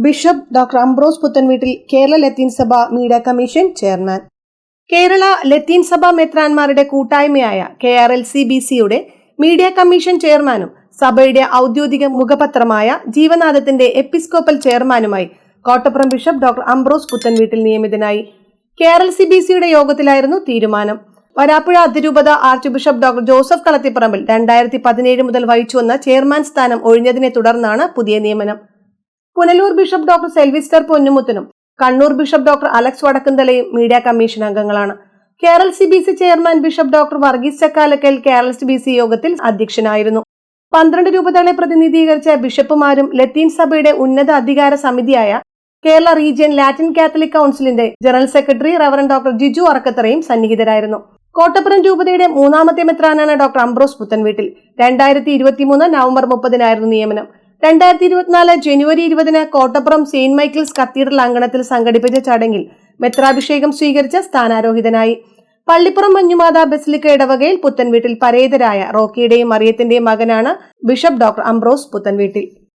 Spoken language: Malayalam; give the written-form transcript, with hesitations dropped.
Bishop doctor Ambrose Puthenveettil Kerala ലത്തീൻ സഭ മീഡിയ കമ്മീഷൻ ചെയർമാൻ. കേരള ലത്തീൻ സഭ മെത്രാന്മാരുടെ കൂട്ടായ്മയായ KRLCBCയുടെ മീഡിയ കമ്മീഷൻ ചെയർമാനും സഭയുടെ ഔദ്യോഗിക മുഖപത്രമായ ജീവനാഥത്തിന്റെ എപ്പിസ്കോപ്പൽ ചെയർമാനുമായി Kottappuram bishop doctor Ambrose Puthenveettil നിയമിതനായി. KRLCBCയുടെ യോഗത്തിലായിരുന്നു തീരുമാനം. വരാപ്പുഴ അതിരൂപത arch bishop doctor Joseph Kalathiparambil 2017 മുതൽ വഹിച്ചുവന്ന ചെയർമാൻ സ്ഥാനം ഒഴിഞ്ഞതിനെ തുടർന്നാണ് പുതിയ നിയമനം. പുനലൂർ ബിഷപ്പ് ഡോക്ടർ സെൽവിസ്റ്റർ പൊന്നുമുത്തനും കണ്ണൂർ ബിഷപ്പ് ഡോക്ടർ അലക്സ് വടക്കുംതലയും മീഡിയ കമ്മീഷൻ അംഗങ്ങളാണ്. KRLCBC chairman bishop doctor Varghese Chakkalakkal KRLCBC യോഗത്തിൽ അധ്യക്ഷനായിരുന്നു. 12 രൂപതകളെ പ്രതിനിധീകരിച്ച ബിഷപ്പുമാരും ലത്തീൻ സഭയുടെ ഉന്നത അധികാര സമിതിയായ കേരള റീജിയൻ ലാറ്റിൻ കാത്തലിക് കൗൺസിലിന്റെ general secretary reverend doctor Jiju അറക്കത്തറയും സന്നിഹിതരായിരുന്നു. കോട്ടപ്പുറം രൂപതയുടെ 3ാമത്തെ മെത്രാനാണ് ഡോക്ടർ അംബ്രോസ് പുത്തൻവീട്ടിൽ. 2023 നവംബർ 30 നിയമനം. 2024 ജനുവരി 20 കോട്ടപ്പുറം സെയിന്റ് മൈക്കിൾസ് കത്തീഡ്രൽ അങ്കണത്തിൽ സംഘടിപ്പിച്ച ചടങ്ങിൽ മെത്രാഭിഷേകം സ്വീകരിച്ച സ്ഥാനാരോഹിതനായി. പള്ളിപ്പുറം മഞ്ഞുമാതാ ബസിലിക്ക ഇടവകയിൽ പുത്തൻവീട്ടിൽ പരേതരായ റോക്കിയുടെയും മറിയത്തിന്റെയും മകനാണ് ബിഷപ്പ് ഡോക്ടർ അംബ്രോസ് പുത്തൻവീട്ടിൽ.